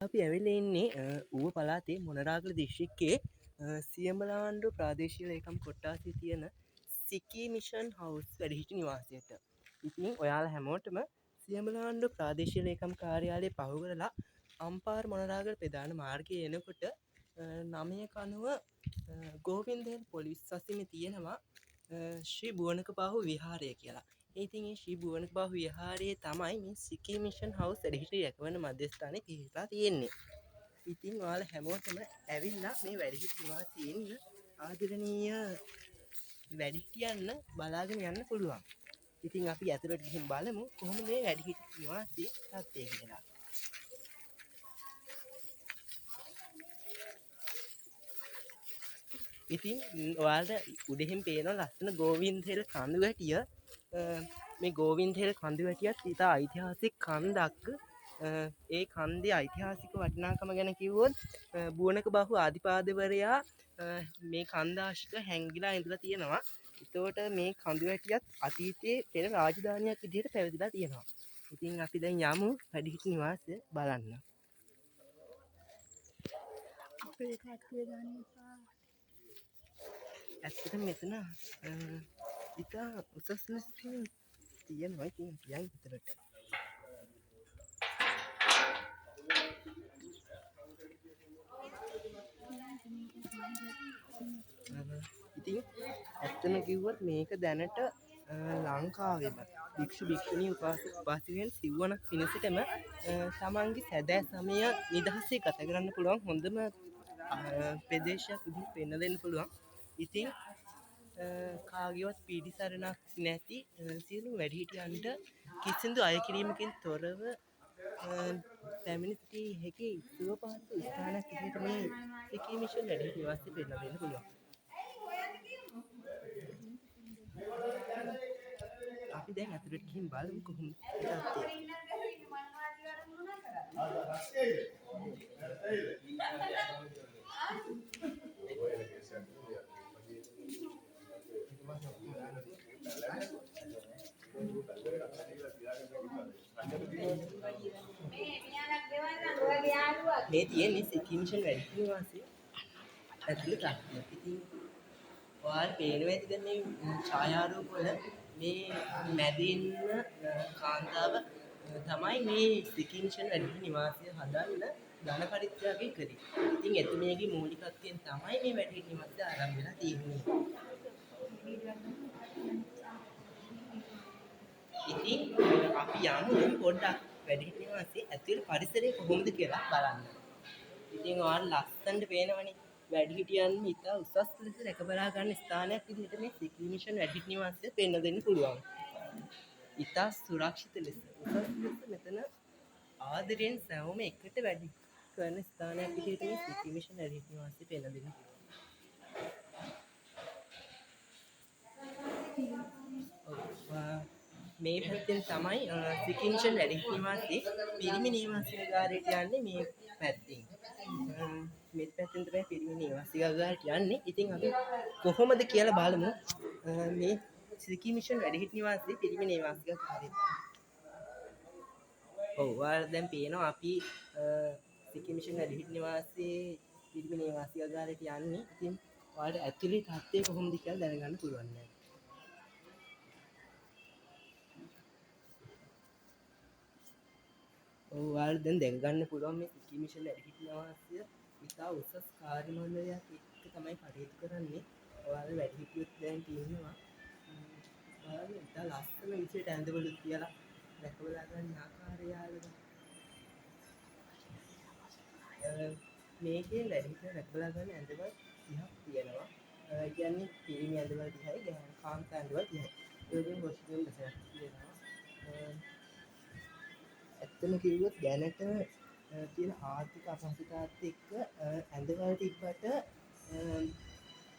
අපි ඇවිල්ලා ඉන්නේ ඌව පළාතේ මොනරාගල දිස්ත්‍රික්කයේ සියඹලාන්ඩු ප්‍රාදේශීය ලේකම් කොට්ටාසේ තියෙන සිකී මිෂන් හවුස් වැඩිහිටි නිවාසයට. ඉතින් ඔයාලා හැමෝටම සියඹලාන්ඩු ප්‍රාදේශීය ලේකම් කාර්යාලය පහු කරලා අම්පාර මොනරාගල ප්‍රධාන මාර්ගයේ එනකොට 9 ගෝවින්දේල් පොලිස් සසිනේ තියෙනවා ශ්‍රී බුවනකපාහු විහාරය කියලා. ඉතින් මේ ශ්‍රී බුවනකපාහු විහාරයේ තමයි මේ සිකී මිෂන් හවුස් වැඩිහිටි රැකවරණ මධ්‍යස්ථානය පිහිටලා තියෙන්නේ. ඉතින් ඔයාලා හැමෝටම ඇවිල්ලා මේ වැඩිහිටි නිවාසයේ ඉන්න ආදරණීය වැඩිහිටියන්න බලාගෙන යන්න පුළුවන්. ඉතින් අපි ඇතුළට ගිහින් බලමු කොහොමද මේ වැඩිහිටි නිවාසයේ තත්ත්වය කියලා. ඉතින් ඔයාලට උඩින් පේන ලස්සන ගෝවින්දේල් කඳු වැටිය මේ ගෝවින්දේල් කඳු වැටියත් ඉතා ඓතිහාසික කන්දක්. ඒ කන්දේ ඓතිහාසික වටිනාකම ගැන කිව්වොත් බුවනකපාහු ආදිපාදවරයා මේ කන්ද ආශ්‍රිත හැංගිලා ඉඳලා තියෙනවා. එතකොට මේ කඳු වැටියත් අතීතයේ පෙර රාජධානියක් විදිහට පැවතිලා තියෙනවා. ඉතින් අපි දැන් යමු වැඩිහිටි නිවාසය බලන්න. ඇත්තටම මෙතන ඉතා උසස් ලෙස තියෙනවා. ඉතින් යන් විතරට ඉතින් ඇත්තම කිව්වොත් මේක දැනට ලංකාවෙම භික්ෂු භික්ෂුණී උපාසක උපාසිකයන් සිව්වනක් පිණිසටම තමන්ගේ සැදෑ සමය නිදහසේ ගත කරන්න පුළුවන් හොඳම ප්‍රදේශයක් විදිහට පෙන්න දෙන්න පුළුවන්. ඉතින් කාගේවත් පිළිසරණක් නැති සියලු වැඩිහිටියන්ට කිසිදු අයකිරීමකින් තොරව පැමිණ සිටිය හැකි සුව පහසු ස්ථානයක් විදිහට මේ සිකී මිෂන් වැඩිහිටි නිවාසය පෙන්න දෙන්න පුළුවන්. අපි දැන් අතුරට ගිහින් බලමු කොහොමද මේ තියෙන්නේ සිකී මිෂන් වැඩිහිටි නිවාසය ඇතුළේ තත්ත්වය. ඉතින් ඔයාලට පේනවා ඇති දැන් මේ ඡායාරූප වල මේ මැදින් කාන්තාව තමයි මේ සිකී මිෂන් වැඩිහිටි නිවාසය හදන්න ධන පරිත්‍යාගය කරේ. ඉතින් එතුමියගේ මූලිකත්වයෙන් තමයි මේ වැඩිහිටි නිවාසය ආරම්භ වෙලා තියෙන්නේ. ඉතින් අපි යමු පොඩ්ඩක් වැඩිහිටි නිවාසයේ ඇතුළේ පරිසරය කොහොමද කියලා බලන්න. ඉතින් ඔයාලා ලස්සනට පේනවනේ වැඩිහිටියන් ඉතා උසස් ලෙස රැක බලා ගන්න ස්ථානයක් විදිහට මේ සිකී මිෂන් වැඩිහිටි නිවාසය පෙන්න දෙන්න පුළුවන්. ඉතා සුරක්ෂිත ලෙස උසස් ලෙස මෙතන ආදරයෙන් සැවොම එකට වැඩි කරන ස්ථානයක් විදිහට මේ සිකී මිෂන් වැඩිහිටි නිවාසය පෙන්න දෙන්න පුළුවන්. මේ පැත්තෙන් තමයි සිකී මිෂන් වැඩිහිටි නිවාසයේ පිරිමි නිවාසිකාගාරයට යන්නේ මේ පැත්තෙන්. මේ පැත්තෙන් තමයි පිරිමි නිවාසිකාගාරයට යන්නේ. ඉතින් අපි කොහොමද කියලා බලමු මේ සිකී මිෂන් වැඩිහිටි නිවාසයේ පිරිමි නිවාසිකාගාරය. ඔයාලා දැන් පේනවා අපි සිකී මිෂන් වැඩිහිටි නිවාසයේ පිරිමි නිවාසිකාගාරයට යන්නේ. ඉතින් ඔයාලට ඇතුලේ තත්ත්වය කොහොමද කියලා දැනගන්න පුළුවන්. ඔයාලට දැන් දැක ගන්න පුළුවන් මේ සිකී මිෂන් වැඩිහිටි නිවාසය ඉතා උසස් කාර්ය මණ්ඩලයක් එක්ක තමයි කටයුතු කරන්නේ. ඔයාලා වැඩිහිටියොත් දැන් තියෙනවා. ඔයාලා ඉතා ලස්සන විදිහට ඇඳවලු තියලා දැකබලා ගන්න ආකාරය යාළුවා. මේකේ වැඩිහිටියෝ දැකබලා ගන්න ඇඳවල් 30ක් තියෙනවා. කියන්නේ පිරිමි ඇඳවල් 30යි, ගැහැණු කාන්තා ඇඳවල් 30යි. ඒකෙන් වොෂ්රූම් දෙකක් තියෙනවා. ඇත්තම කිව්වොත් දැනට තියෙන ආර්ථික අපහසුතාවත් එක්ක ඇඳවල් තිබ්බට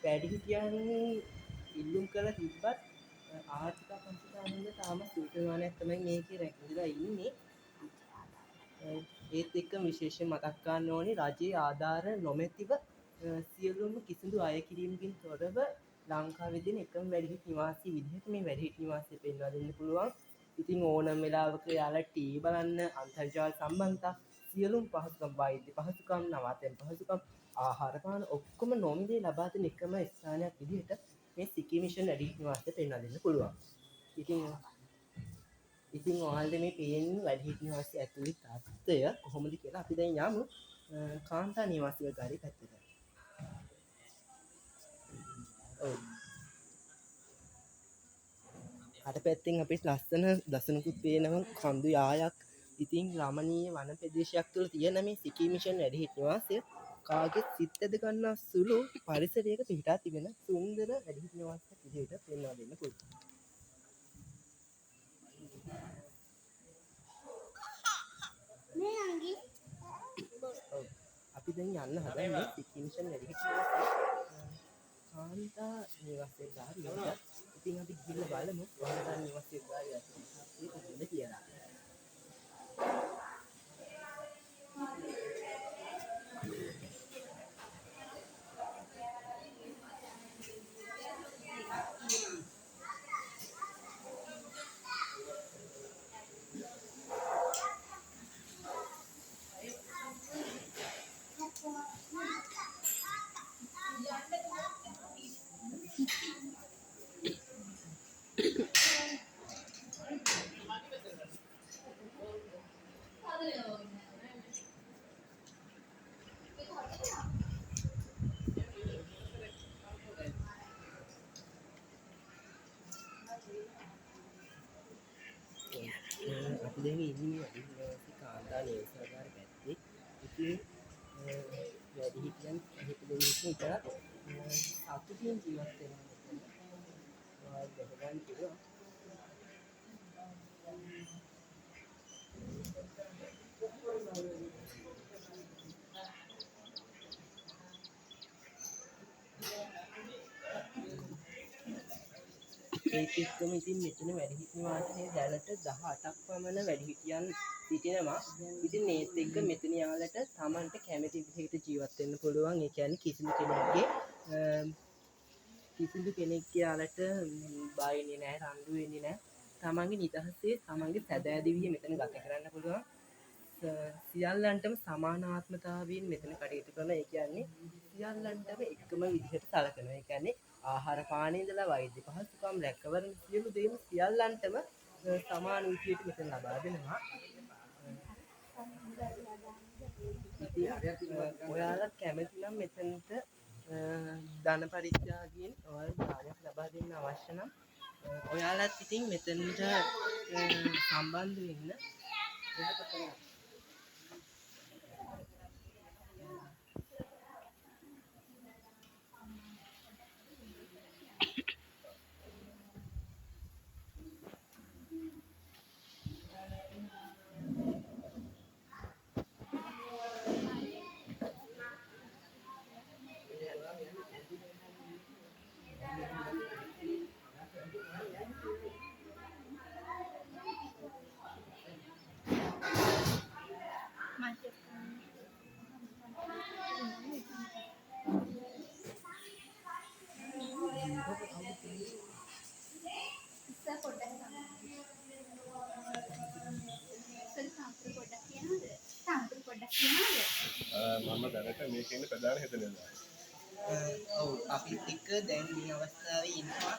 වැඩිහිටියන් ඉල්ලුම් කරලා තිබ්බත් ආර්ථික අපහසුතාව හින්දා තාම සූත්‍රමානයක් තමයි මේකේ රැකලා ඉන්නේ. ඒත් එක්කම විශේෂයෙන් මතක් ගන්න ඕනේ රජයේ ආධාර නොමැතිව සියලුම කිසිදු අය කිරීමකින් තොරව ලංකාවේ දෙන එකම වැඩිහිටි නිවාසය විදිහට මේ වැඩිහිටි නිවාසය පෙන්වා දෙන්න පුළුවන්. ඉතින් ඕනම වෙලාවක යාලා ටීවී බලන්න අන්තර්ජාල සම්බන්ධතා සියලුම් පහසුකම් වෛද්‍ය පහසුකම් නවාතැන් පහසුකම් ආහාර පාන ඔක්කොම නොමිලේ ලබා දෙන එකම ස්ථානයක් විදිහට මේ සිකි මිෂන් වැඩිහිටි නිවාසය පෙන්වා දෙන්න පුළුවන්. ඉතින් ඔයාලට මේ පේන වැඩිහිටි නිවාසය ඇතුළේ තත්ත්වය කොහොමද කියලා අපි දැන් යමු කාන්තා නිවාසිකකාරී පැත්තට. ඔව්. අට පැත්තෙන් අපිට ලස්සන දසුනුකුත් පේනවා කඳු යායක්. ඉතින් රමණීය වන ප්‍රදේශයක් තුළ තියෙන මේ සිකි මිෂන් වැඩිහිටි නිවාසය කාගේ සිත් ඇද ගන්නා සුළු පරිසරයක පිහිටා තිබෙන සුන්දර වැඩිහිටි නිවාසයක් විදිහට පෙන්වා දෙන්න පුළුවන්. ඔව්. අපි දැන් යන්න හදන්නේ සිකි මිෂන් වැඩිහිටි නිවාසය කාන්තා නිවාසයකාරියට. ඉතින් අපි ගිහිල්ලා බලමු කාන්තා නිවාසයකාරියට ඒක කොහොමද කියලා. අපි දැන් ඉන්නේ වැඩිහිටි කාන්තා නිවාසයකාරී පැත්තේ. ඉතින් වැඩිහිටියන් කිහිප දෙනෙක් විතර සතුටින් ජීවත් වෙනවා මෙතන. ඔයාලා දැක ගන්න පුළුවන්. ඒත් එක්කම ඉතින් මෙතන වැඩිහිටි නිවාසයේ දැනට 18ක් පමණ වැඩිහිටියන් සිටිනවා. ඉතින් ඒත් එක්ක මෙතන යාලට Tamanට කැමති විදිහට ජීවත් වෙන්න පුළුවන්. ඒ කියන්නේ කිසිදු කෙනෙක්ගේ යාලට බය වෙන්නේ නැහැ, රණ්ඩු වෙන්නේ නැහැ. Tamanගේ නිදහසේ Tamanගේ සැදැහැදිවිය මෙතන ගත කරන්න පුළුවන්. සියල්ලන්ටම සමානාත්මතාවයෙන් මෙතන කටයුතු කරන. ඒ කියන්නේ සියල්ලන්ටම එකම විදිහට සලකනවා. ඒ කියන්නේ ආහාර පාන ඉඳලා වෛද්‍ය පහසුකම් රැකවරණ සියලු දේම සියල්ලන්ටම සමාන විදිහට මෙතන ලබා දෙනවා. ඉතින් ඔයාලා කැමති නම් මෙතනට ධන පරිත්‍යාගයෙන් ඔයාලා දානයක් ලබා දෙන්න අවශ්‍ය නම් ඔයාලත් ඉතින් මෙතනට සම්බන්ධ වෙන්න. එතකොට මම දැනට මේකේ ඉන්න ප්‍රධාන හෙදෙනවා. ඔව් අපිත් එක්ක දැන් මේ අවස්ථාවේ ඉන්නවා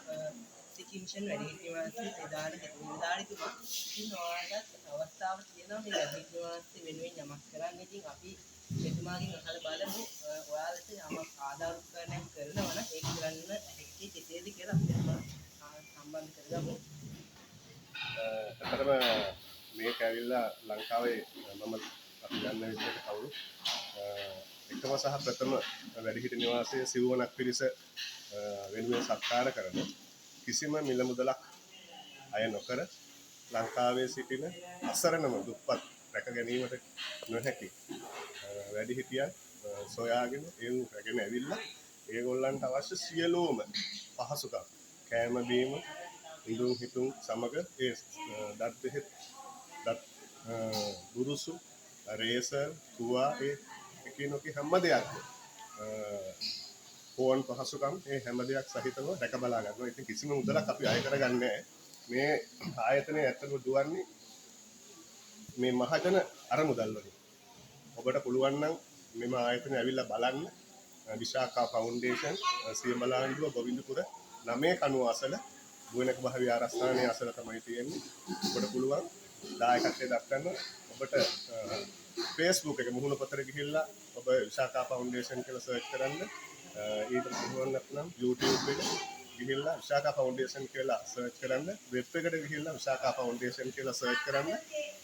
සිකි මිෂන් වැඩිහිටි නිවාසයේ ප්‍රධාන නිලධාරිතුමා. ඉතින් ඔයාලට අවස්ථාව තියෙනවා මේ වැඩිහිටි නිවාසයේ වෙනුවෙන් යමක් කරන්න. ඉතින් අපි එතුමාගෙන් අහලා බලමු ඔයාලට යමක් ආධාරකරණයක් කරනවා නම් ඒක කරන්න හැකි කෙසේද කියලා අපි සම්බන්ධ කරගමු. අතරම මේක ඇවිල්ලා ලංකාවේ මම අපි දන්න විදිහට කවුරු එකම සහ ප්‍රථම වැඩිහිටි නිවාසයේ සිව්වනක් පිරිස වෙනුවෙන් සත්කාර කරන කිසිම මිල මුදලක් අය නොකර ලංකාවේ සිටින අසරණම දුප්පත් රැක ගැනීමට නොහැකි වැඩිහිටියන් සොයාගෙන ඒ රැගෙන ඇවිල්ලා ඒගොල්ලන්ට අවශ්‍ය සියලුම පහසුකම් කෑම බීම ඉදුම් හිටුම් සමග ඒ දත් බෙහෙත් දත් බුරුසු රේසර් තුවා ඒ එකිනෙක හැම දෙයක්ම ෆෝන් පහසුකම් ඒ හැම දෙයක් සහිතව රැක බලා ගන්නවා. ඉතින් කිසිම මුදලක් අපි අය කරගන්නේ නැහැ. මේ ආයතනය ඇත්තටම දුවන්නේ මේ මහජන අරමුදල් වලින්. ඔබට පුළුවන් නම් මෙම ආයතනය ඇවිල්ලා බලන්න. විශාඛා ෆවුන්ඩේෂන් සියඹලාන්දුව ගෝවින්දපුර 9 කණුව අසල ගුවනක භාවි විහාරස්ථානයේ අසල තමයි තියෙන්නේ. ඔබට පුළුවන් දායකත්වයේ දක්වන්න. ඔබට Facebook එක මුහුණ පොතට ගිහිල්ලා ඔබ විශාඛා ෆවුන්ඩේෂන් කියලා සර්ච් කරන්න. ඊට පුළුවන් නැත්නම් YouTube එක ගිහිල්ලා විශාඛා ෆවුන්ඩේෂන් කියලා සර්ච් කරන්න. වෙබ් එකට ගිහිල්ලා විශාඛා ෆවුන්ඩේෂන් කියලා සර්ච් කරන්න.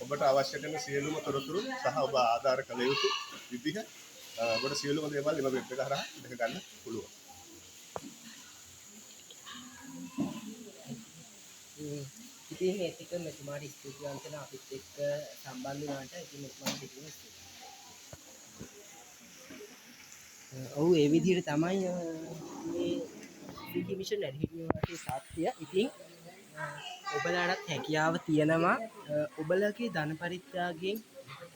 ඔබට අවශ්‍ය කරන සියලුම තොරතුරු සහ ඔබ ආධාර කළ යුතු විදිහ ඔබට සියලුම දේවල් එම වෙබ් එක හරහා දැක ගන්න පුළුවන්. ඉතින් ඒතික මෙතුමාට ස්තුතිවන්ත වෙනවා අපිත් එක්ක සම්බන්ධ වුණාට. ඉතින් මෙතුමාට දෙන්න ඔව් ඒ විදිහට තමයි මේ සිකි මිෂන් වැඩිහිටියන්ගේ සාක්ෂිය. ඉතින් ඔබලාටත් හැකියාව තියෙනවා ඔබලගේ ධන පරිත්‍යාගයෙන්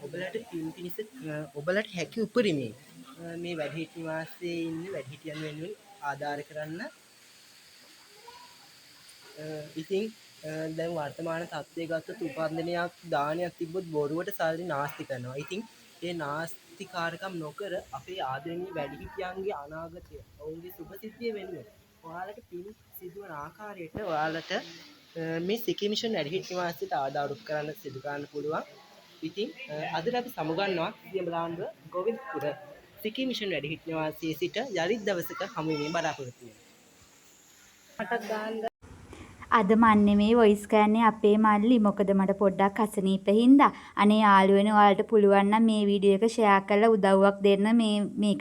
ඔබලට පින් පිණිස ඔබලට හැකි උපරිමයෙන් මේ වැඩිහිටි නිවාසයේ ඉන්න වැඩිහිටියන් වෙනුවෙන් ආධාර කරන්න. ඉතින් දැන් වර්තමාන තත්ත්වය ගත්තොත් උපන්දිනයක් දානයක් තිබ්බොත් බොරුවට සල්ලි නාස්ති කරනවා. ඉතින් ඒ නාස්තිකාරකම් නොකර අපේ ආදරණීය වැඩිහිටියන්ගේ අනාගතය ඔවුන්ගේ සුභසිද්ධිය වෙනුවෙන් ඔයාලට පින් සිදුවන ආකාරයට ඔයාලට මේ සිකි මිෂන් වැඩිහිටි නිවාසයට ආධාර කරන්න සිදු කරන්න පුළුවන්. ඉතින් අදට අපි සමුගන්නවා සියඹලාන්දුව ගෝවින්දපුර සිකි මිෂන් වැඩිහිටි නිවාසයේ සිට යලිත් දවසක හමු වීමේ බලාපොරොත්තු වෙනවා. අද මන් නෙමේ වොයිස් කරන්නේ අපේ මල්ලි. මොකද මට පොඩ්ඩක් අසනීප හින්දා. අනේ යාළුවනේ ඔයාලට පුළුවන් නම් මේ වීඩියෝ එක ෂෙයා කරලා උදව්වක් දෙන්න. මේක